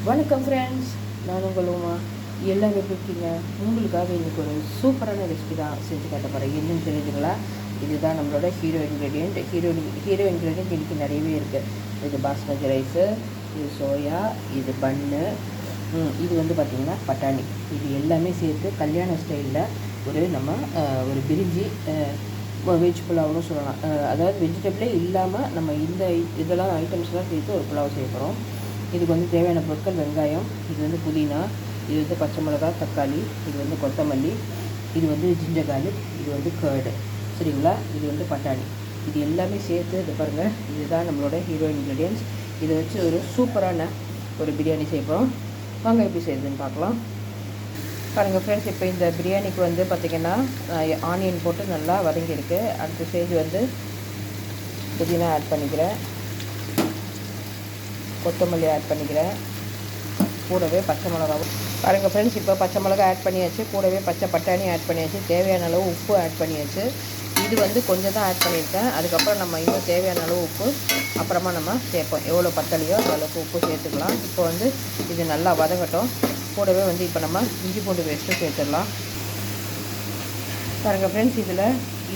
வணக்கம் ஃப்ரெண்ட்ஸ், நான் உங்கள் உமா. எல்லாம் எப்படி இருக்கீங்க? உங்களுக்காக இன்றைக்கி ஒரு சூப்பரான ரெசிபி தான் செஞ்சு காட்ட போகிறேன். என்னன்னு தெரியுதுங்களா? இதுதான் நம்மளோட ஹீரோ இன்க்ரீடியண்ட். ஹீரோ இன்க்ரீடியண்ட் இன்றைக்கி நிறையவே இருக்குது. இது பாஸ்மதி ரைஸு, இது சோயா, இது பன்னு, இது வந்து பார்த்திங்கன்னா பட்டாணி. இது எல்லாமே சேர்த்து கல்யாண ஸ்டைலில் ஒரு பிரிஞ்சி வெஜ் புலாவ்னு சொல்லலாம். அதாவது வெஜிடபிளே இல்லாமல் நம்ம இதெல்லாம் ஐட்டம்ஸ்லாம் சேர்த்து ஒரு புலாவ் செய்ய போகிறோம். இதுக்கு வந்து தேவையான பொருட்கள்: வெங்காயம், இது வந்து புதினா, இது வந்து பச்சை மிளகாய், தக்காளி, இது வந்து கொத்தமல்லி, இது வந்து ஜிஞ்சர் கார்லிக், இது வந்து கர்டு. சரிங்களா? இது வந்து பட்டாணி. இது எல்லாமே சேர்த்து இது பாருங்கள். இதுதான் நம்மளோட ஹீரோ இன்க்ரீடியன்ட்ஸ். இதை வச்சு ஒரு சூப்பரான ஒரு பிரியாணி செய்யப்போம். வாங்க எப்படி செய்யுதுன்னு பார்க்கலாம். பாருங்கள் ஃப்ரெண்ட்ஸ், இப்போ இந்த பிரியாணிக்கு வந்து பார்த்திங்கன்னா ஆனியன் போட்டு நல்லா வதங்கியிருக்கு. அடுத்த ஸ்டேஜ் வந்து புதினா ஆட் பண்ணிக்கிறேன், கொத்தமல்லி ஆட் பண்ணிக்கிறேன், கூடவே பச்சை மிளகாவும். பாருங்கள் ஃப்ரெண்ட்ஸ், இப்போ பச்சை மிளகா ஆட் பண்ணியாச்சு, கூடவே பச்சை பட்டாணி ஆட் பண்ணியாச்சு, தேவையான அளவு உப்பு ஆட் பண்ணியாச்சு. இது வந்து கொஞ்சம் தான் ஆட் பண்ணியிருக்கேன். அதுக்கப்புறம் நம்ம இன்னும் தேவையான அளவு உப்பு அப்புறமா நம்ம சேர்ப்போம். எவ்வளோ பத்தலையோ அவ்வளோக்கு உப்பு சேர்த்துக்கலாம். இப்போ வந்து இது நல்லா வதங்கட்டும். கூடவே வந்து இப்போ நம்ம இஞ்சி பூண்டு பேஸ்ட்டும் சேர்த்துடலாம். பாருங்கள் ஃப்ரெண்ட்ஸ், இதில்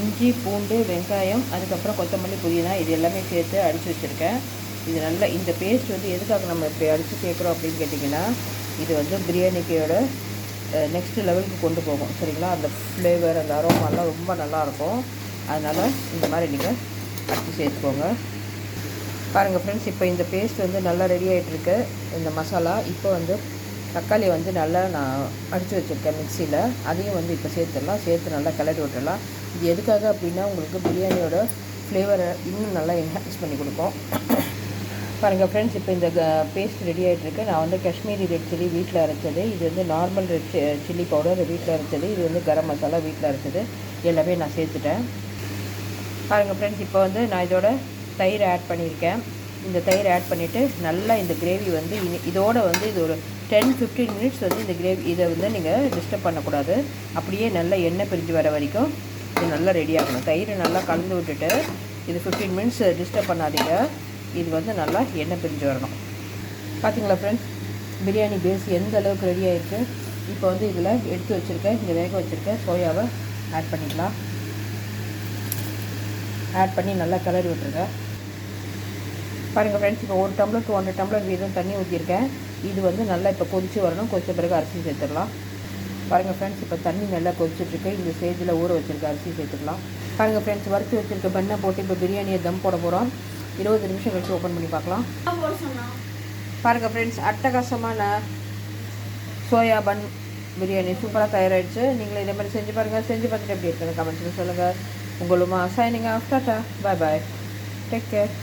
இஞ்சி பூண்டு வெங்காயம் அதுக்கப்புறம் கொத்தமல்லி புதினா இது எல்லாமே சேர்த்து அடித்து வச்சுருக்கேன். இது நல்லா இந்த பேஸ்ட் வந்து எதுக்காக நம்ம இப்படி அடித்து சேர்க்குறோம் அப்படின்னு கேட்டிங்கன்னா, இது வந்து பிரியாணிக்கையோட நெக்ஸ்ட் லெவலுக்கு கொண்டு போகும். சரிங்களா? அந்த ஃப்ளேவர், அந்த அரோமாலாம் ரொம்ப நல்லாயிருக்கும். அதனால் இந்த மாதிரி நீங்கள் அடித்து சேர்த்துக்கோங்க. பாருங்கள் ஃப்ரெண்ட்ஸ், இப்போ இந்த பேஸ்ட் வந்து நல்லா ரெடி ஆகிட்டுருக்கு. இந்த மசாலா இப்போ வந்து தக்காளி வந்து நல்லா நான் அடித்து வச்சுருக்கேன் மிக்சியில். அதையும் வந்து இப்போ சேர்த்து நல்லா கிளறி விட்டுடலாம். இது எதுக்காக அப்படின்னா, உங்களுக்கு பிரியாணியோட ஃப்ளேவரை இன்னும் நல்லா என்ஹான்ஸ் பண்ணி கொடுக்கும். பாருங்கள் ஃப்ரெண்ட்ஸ், இப்போ இந்த பேஸ்ட் ரெடி ஆகிட்டுருக்கு. நான் வந்து காஷ்மீரி ரெட் சில்லி வீட்டில் அரைச்சது, இது வந்து நார்மல் ரெட் சில்லி பவுடர் வீட்டில் அரைச்சது, இது வந்து கரம் மசாலா வீட்டில் அரைச்சது, எல்லாமே நான் சேர்த்துட்டேன். பாருங்கள் ஃப்ரெண்ட்ஸ், இப்போ வந்து நான் இதோட தயிர் ஆட் பண்ணியிருக்கேன். இந்த தயிர் ஆட் பண்ணிவிட்டு நல்லா இந்த கிரேவி வந்து இதோட வந்து இது ஒரு 10-15 மினிட்ஸ் வந்து இந்த கிரேவி இதை வந்து நீங்கள் டிஸ்டர்ப் பண்ணக்கூடாது. அப்படியே நல்லா எண்ணெய் பிரிஞ்சு வர வரைக்கும் இது நல்லா ரெடி ஆகணும். தயிர் நல்லா கலந்து விட்டுட்டு இது 15 மினிட்ஸ் டிஸ்டர்ப் பண்ணாதீங்க. இது வந்து நல்லா எண்ணெய் பிரிஞ்சு வரணும். பார்த்திங்களா ஃப்ரெண்ட்ஸ், பிரியாணி பேஸ் எந்த அளவுக்கு ரெடி ஆகிருக்கு. இப்போ வந்து இதில் எடுத்து வச்சுருக்கேன், இங்கே வேக வச்சுருக்கேன் சோயாவை ஆட் பண்ணிக்கலாம். ஆட் பண்ணி நல்லா கிளறி விட்டுருங்க. பாருங்கள் ஃப்ரெண்ட்ஸ், இப்போ 1 டம்ளர் to 1.5 டம்ளர் வீதம் தண்ணி ஊற்றிருக்கேன். இது வந்து நல்லா இப்போ கொதித்து வரணும். கொதித்த பிறகு அரிசி சேர்த்துடலாம். பாருங்கள் ஃப்ரெண்ட்ஸ், இப்போ தண்ணி நல்லா கொதிச்சுட்ருக்கு. இந்த ஸ்டேஜில் ஊற வச்சுருக்க அரிசி சேர்த்துக்கலாம். பாருங்கள் ஃப்ரெண்ட்ஸ், வறுத்து வச்சுருக்க பண்ணை போட்டு இப்போ பிரியாணியை தம் போட போகிறோம். 20 நிமிஷம் கழிச்சு ஓப்பன் பண்ணி பார்க்கலாம். பாருங்கள் ஃப்ரெண்ட்ஸ், அட்டகாசமான சோயா பன் பிரியாணி சூப்பராக தயாராகிடுச்சு. நீங்களும் இதே மாதிரி செஞ்சு பாருங்கள். செஞ்சு பார்த்துட்டு எப்படி இருக்குன்னு கமெண்ட்ஸில் சொல்லுங்கள். உங்களுமா சைனிங் ஆஃப். டாடா, பாய் பாய், டேக் கேர்.